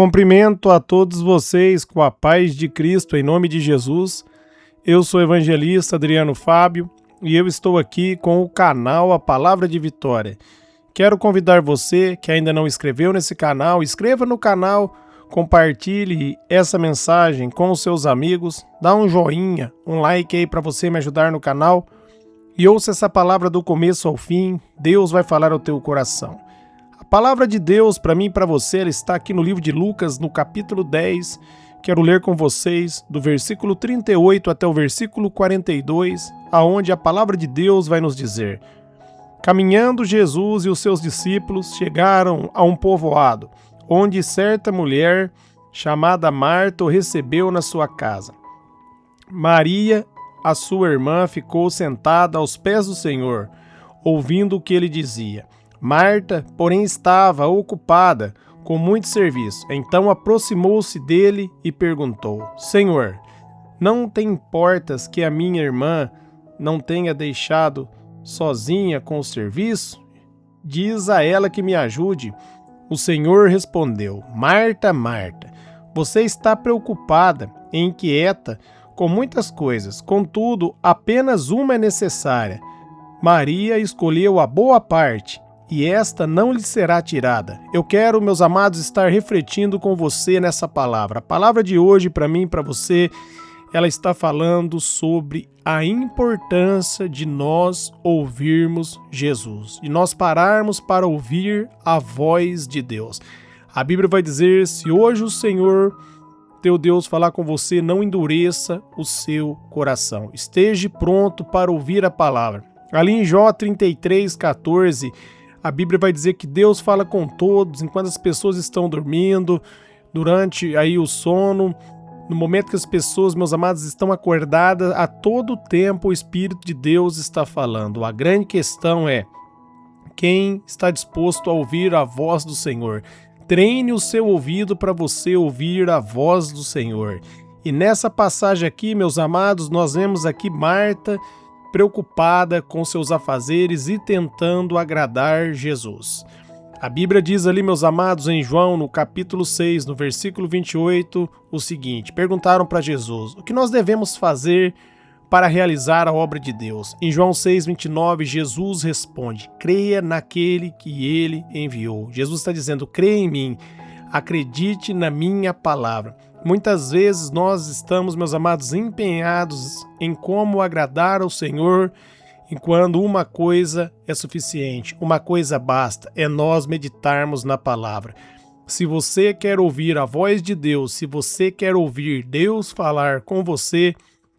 Cumprimento a todos vocês com a paz de Cristo, em nome de Jesus. Eu sou o evangelista Adriano Fábio e eu estou aqui com o canal A Palavra de Vitória. Quero convidar você que ainda não inscreveu nesse canal, inscreva no canal, compartilhe essa mensagem com os seus amigos, dá um joinha, um like aí para você me ajudar no canal e ouça essa palavra do começo ao fim. Deus vai falar ao teu coração. A palavra de Deus para mim e para você, ela está aqui no livro de Lucas, no capítulo 10. Quero ler com vocês do versículo 38 até o versículo 42, aonde a palavra de Deus vai nos dizer: Caminhando Jesus e os seus discípulos chegaram a um povoado, onde certa mulher, chamada Marta, o recebeu na sua casa. Maria, a sua irmã, ficou sentada aos pés do Senhor, ouvindo o que ele dizia. Marta, porém, estava ocupada com muito serviço. Então aproximou-se dele e perguntou: Senhor, não te importas que a minha irmã não tenha deixado sozinha com o serviço? Diz a ela que me ajude. O Senhor respondeu: Marta, Marta, você está preocupada e inquieta com muitas coisas, contudo, apenas uma é necessária. Maria escolheu a boa parte, e esta não lhe será tirada. Eu quero, meus amados, estar refletindo com você nessa palavra. A palavra de hoje, para mim e para você, ela está falando sobre a importância de nós ouvirmos Jesus, de nós pararmos para ouvir a voz de Deus. A Bíblia vai dizer: se hoje o Senhor, teu Deus, falar com você, não endureça o seu coração. Esteja pronto para ouvir a palavra. Ali em Jó 33:14, a Bíblia vai dizer que Deus fala com todos enquanto as pessoas estão dormindo, durante aí o sono, no momento que as pessoas, meus amados, estão acordadas, a todo tempo o Espírito de Deus está falando. A grande questão é: quem está disposto a ouvir a voz do Senhor? Treine o seu ouvido para você ouvir a voz do Senhor. E nessa passagem aqui, meus amados, nós vemos aqui Marta preocupada com seus afazeres e tentando agradar Jesus. A Bíblia diz ali, meus amados, em João, no capítulo 6, no versículo 28, o seguinte: perguntaram para Jesus: o que nós devemos fazer para realizar a obra de Deus? Em João 6:29, Jesus responde: creia naquele que ele enviou. Jesus está dizendo: creia em mim, acredite na minha palavra. Muitas vezes nós estamos, meus amados, empenhados em como agradar ao Senhor, enquanto uma coisa é suficiente, uma coisa basta, é nós meditarmos na palavra. Se você quer ouvir a voz de Deus, se você quer ouvir Deus falar com você,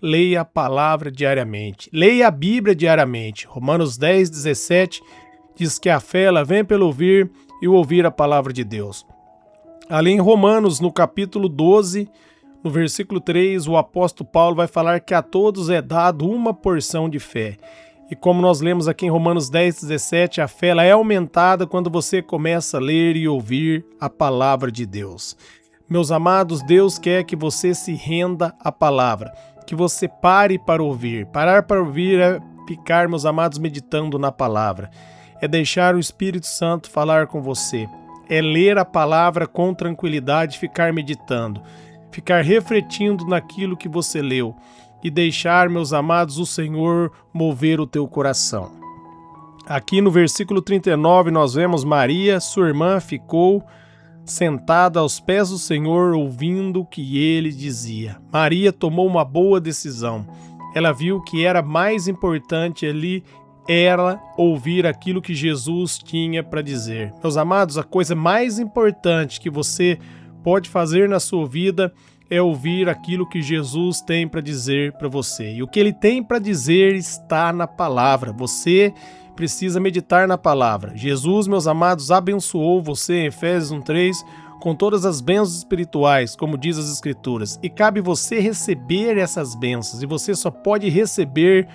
leia a palavra diariamente, leia a Bíblia diariamente. Romanos 10:17 diz que a fé ela vem pelo ouvir e o ouvir a palavra de Deus. Ali em Romanos, no capítulo 12, no versículo 3, o apóstolo Paulo vai falar que a todos é dado uma porção de fé. E como nós lemos aqui em Romanos 10:17, a fé ela é aumentada quando você começa a ler e ouvir a palavra de Deus. Meus amados, Deus quer que você se renda à palavra, que você pare para ouvir. Parar para ouvir é ficar, meus amados, meditando na palavra. É deixar o Espírito Santo falar com você. É ler a palavra com tranquilidade, ficar meditando, ficar refletindo naquilo que você leu e deixar, meus amados, o Senhor mover o teu coração. Aqui no versículo 39 nós vemos Maria, sua irmã, ficou sentada aos pés do Senhor, ouvindo o que ele dizia. Maria tomou uma boa decisão. Ela viu que era mais importante ali era ouvir aquilo que Jesus tinha para dizer. Meus amados, a coisa mais importante que você pode fazer na sua vida é ouvir aquilo que Jesus tem para dizer para você. E o que ele tem para dizer está na palavra. Você precisa meditar na palavra. Jesus, meus amados, abençoou você em Efésios 1:3 com todas as bênçãos espirituais, como diz as Escrituras. E cabe você receber essas bênçãos. E você só pode receber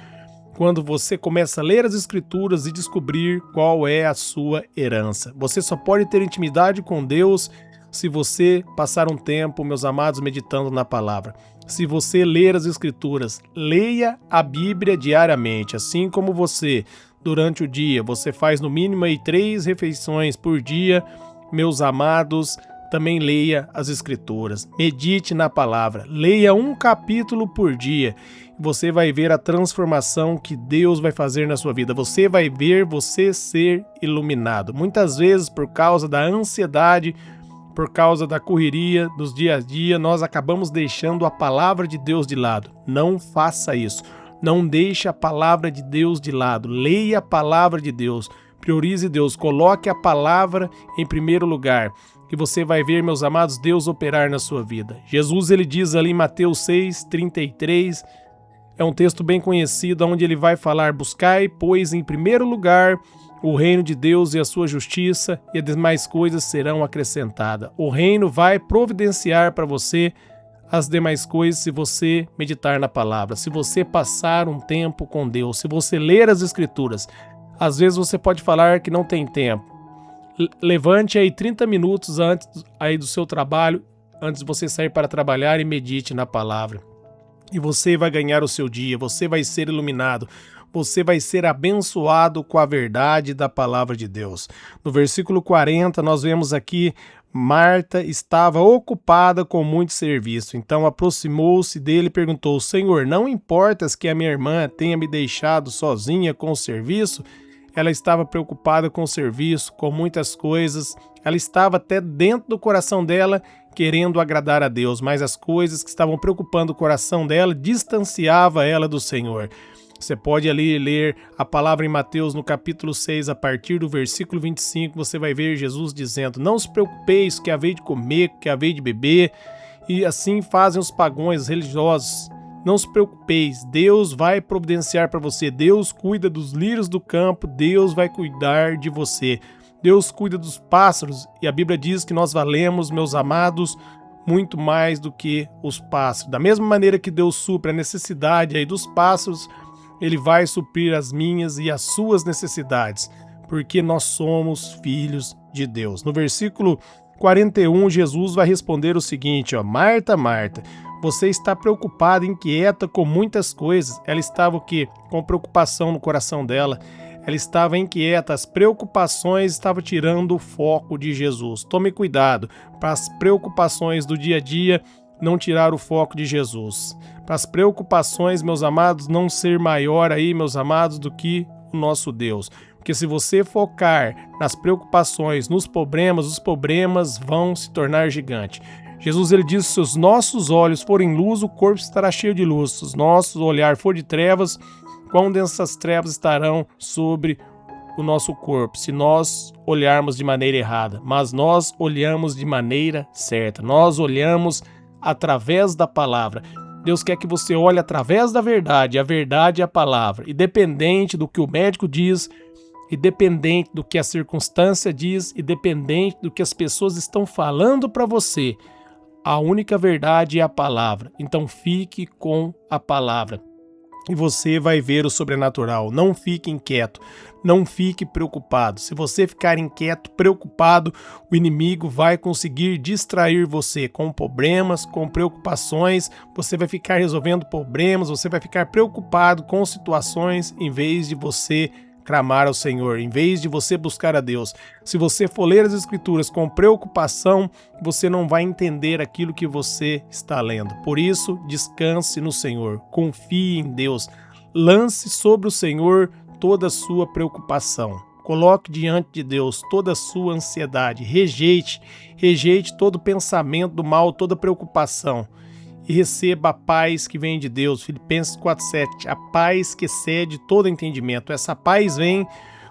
quando você começa a ler as Escrituras e descobrir qual é a sua herança. Você só pode ter intimidade com Deus se você passar um tempo, meus amados, meditando na palavra. Se você ler as Escrituras, leia a Bíblia diariamente, assim como você, durante o dia, você faz no mínimo 3 refeições por dia, meus amados, também leia as Escrituras, medite na palavra, leia um capítulo por dia. Você vai ver a transformação que Deus vai fazer na sua vida. Você vai ver você ser iluminado. Muitas vezes, por causa da ansiedade, por causa da correria dos dia a dia, nós acabamos deixando a palavra de Deus de lado. Não faça isso. Não deixe a palavra de Deus de lado. Leia a palavra de Deus. Priorize Deus. Coloque a palavra em primeiro lugar. Que você vai ver, meus amados, Deus operar na sua vida. Jesus, ele diz ali em Mateus 6:33, é um texto bem conhecido, onde ele vai falar: buscai, pois, em primeiro lugar, o reino de Deus e a sua justiça, e as demais coisas serão acrescentadas. O reino vai providenciar para você as demais coisas se você meditar na palavra, se você passar um tempo com Deus, se você ler as Escrituras. Às vezes você pode falar que não tem tempo. Levante aí 30 minutos antes aí do seu trabalho, antes de você sair para trabalhar, e medite na palavra. E você vai ganhar o seu dia, você vai ser iluminado, você vai ser abençoado com a verdade da palavra de Deus. No versículo 40, nós vemos aqui: Marta estava ocupada com muito serviço. Então aproximou-se dele e perguntou: Senhor, não importas que a minha irmã tenha me deixado sozinha com o serviço? Ela estava preocupada com o serviço, com muitas coisas. Ela estava até dentro do coração dela querendo agradar a Deus, mas as coisas que estavam preocupando o coração dela distanciava ela do Senhor. Você pode ali ler a palavra em Mateus no capítulo 6, a partir do versículo 25, você vai ver Jesus dizendo: não se preocupeis que havei de comer, que havei de beber, e assim fazem os pagãos religiosos. Não se preocupeis, Deus vai providenciar para você. Deus cuida dos lírios do campo, Deus vai cuidar de você. Deus cuida dos pássaros, e a Bíblia diz que nós valemos, meus amados, muito mais do que os pássaros. Da mesma maneira que Deus supre a necessidade aí dos pássaros, Ele vai suprir as minhas e as suas necessidades, porque nós somos filhos de Deus. No versículo 41, Jesus vai responder o seguinte: Marta, Marta, você está preocupada, inquieta com muitas coisas. Ela estava o quê? Com preocupação no coração dela. Ela estava inquieta, as preocupações estavam tirando o foco de Jesus. Tome cuidado para as preocupações do dia a dia não tirar o foco de Jesus. Para as preocupações, meus amados, não ser maior aí, meus amados, do que o nosso Deus. Porque se você focar nas preocupações, nos problemas, os problemas vão se tornar gigantes. Jesus, ele diz: se os nossos olhos forem luz, o corpo estará cheio de luz. Se os nossos olhar for de trevas, quão densas trevas estarão sobre o nosso corpo, se nós olharmos de maneira errada. Mas nós olhamos de maneira certa. Nós olhamos através da palavra. Deus quer que você olhe através da verdade. A verdade é a palavra. Independente do que o médico diz, independente do que a circunstância diz, independente do que as pessoas estão falando para você, a única verdade é a palavra. Então fique com a palavra e você vai ver o sobrenatural. Não fique inquieto, não fique preocupado. Se você ficar inquieto, preocupado, o inimigo vai conseguir distrair você com problemas, com preocupações. Você vai ficar resolvendo problemas, você vai ficar preocupado com situações em vez de você clamar ao Senhor, em vez de você buscar a Deus. Se você for ler as Escrituras com preocupação, você não vai entender aquilo que você está lendo. Por isso, descanse no Senhor, confie em Deus, lance sobre o Senhor toda a sua preocupação. Coloque diante de Deus toda a sua ansiedade, rejeite todo pensamento do mal, toda preocupação. E receba a paz que vem de Deus. Filipenses 4:7, a paz que excede todo entendimento. Essa paz vem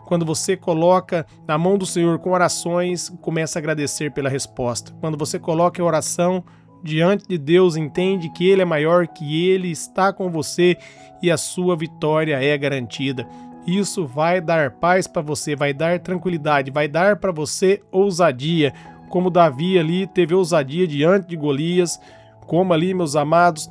quando você coloca na mão do Senhor com orações, começa a agradecer pela resposta. Quando você coloca a oração diante de Deus, entende que Ele é maior, que Ele está com você e a sua vitória é garantida. Isso vai dar paz para você, vai dar tranquilidade, vai dar para você ousadia. Como Davi ali teve ousadia diante de Golias, como ali, meus amados,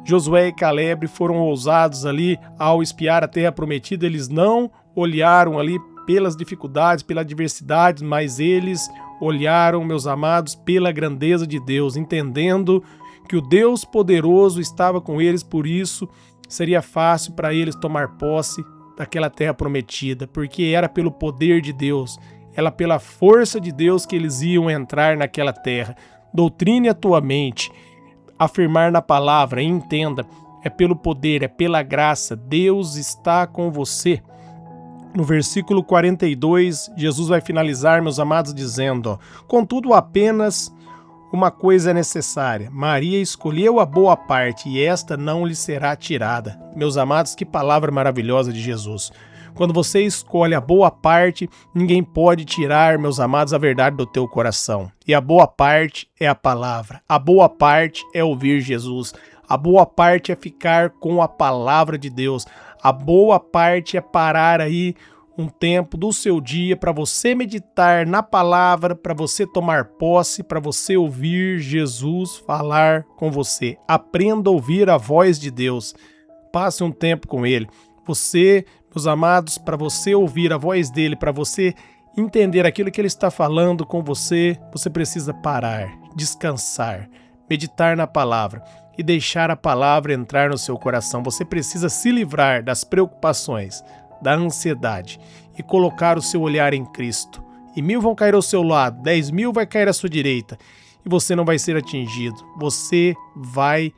Josué e Caleb foram ousados ali ao espiar a terra prometida. Eles não olharam ali pelas dificuldades, pela adversidade, mas eles olharam, meus amados, pela grandeza de Deus, entendendo que o Deus poderoso estava com eles, por isso seria fácil para eles tomar posse daquela terra prometida, porque era pelo poder de Deus, Ela pela força de Deus que eles iam entrar naquela terra. Doutrine a tua mente, afirmar na palavra, entenda, é pelo poder, é pela graça, Deus está com você. No versículo 42, Jesus vai finalizar, meus amados, dizendo, contudo apenas uma coisa é necessária, Maria escolheu a boa parte e esta não lhe será tirada. Meus amados, que palavra maravilhosa de Jesus. Quando você escolhe a boa parte, ninguém pode tirar, meus amados, a verdade do teu coração. E a boa parte é a palavra. A boa parte é ouvir Jesus. A boa parte é ficar com a palavra de Deus. A boa parte é parar aí um tempo do seu dia para você meditar na palavra, para você tomar posse, para você ouvir Jesus falar com você. Aprenda a ouvir a voz de Deus. Passe um tempo com Ele. Você, meus amados, para você ouvir a voz dele, para você entender aquilo que ele está falando com você, você precisa parar, descansar, meditar na palavra e deixar a palavra entrar no seu coração. Você precisa se livrar das preocupações, da ansiedade e colocar o seu olhar em Cristo. E 1000 vão cair ao seu lado, 10.000 vai cair à sua direita e você não vai ser atingido. Você vai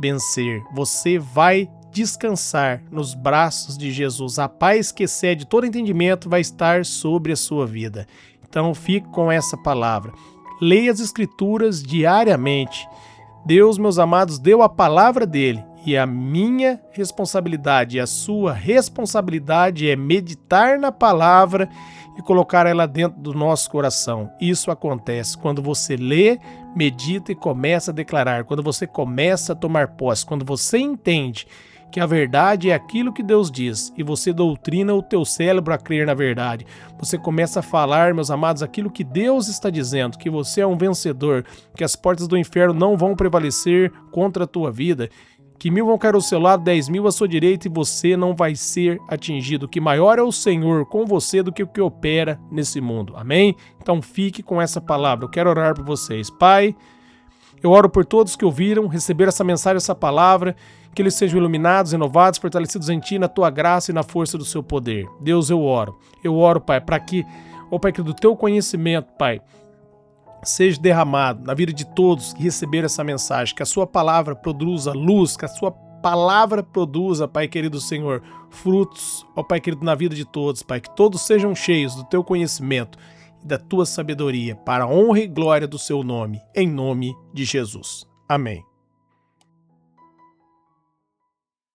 vencer, você vai descansar nos braços de Jesus. A paz que excede todo entendimento vai estar sobre a sua vida. Então fique com essa palavra. Leia as Escrituras diariamente. Deus, meus amados, deu a palavra dele. E a minha responsabilidade, a sua responsabilidade é meditar na palavra e colocar ela dentro do nosso coração. Isso acontece quando você lê, medita e começa a declarar. Quando você começa a tomar posse. Quando você entende que a verdade é aquilo que Deus diz e você doutrina o teu cérebro a crer na verdade. Você começa a falar, meus amados, aquilo que Deus está dizendo, que você é um vencedor, que as portas do inferno não vão prevalecer contra a tua vida, que 1000 vão cair ao seu lado, 10.000 à sua direita e você não vai ser atingido, que maior é o Senhor com você do que o que opera nesse mundo. Amém? Então fique com essa palavra. Eu quero orar por vocês. Pai, eu oro por todos que ouviram, receberam essa mensagem, essa palavra, que eles sejam iluminados, renovados, fortalecidos em Ti, na Tua graça e na força do Seu poder. Deus, eu oro, Pai, para que, Pai, que do Teu conhecimento, Pai, seja derramado na vida de todos que receberam essa mensagem, que a Sua palavra produza luz, que a Sua palavra produza, Pai querido Senhor, frutos, Pai querido, na vida de todos, Pai, que todos sejam cheios do Teu conhecimento da tua sabedoria, para a honra e glória do seu nome, em nome de Jesus. Amém.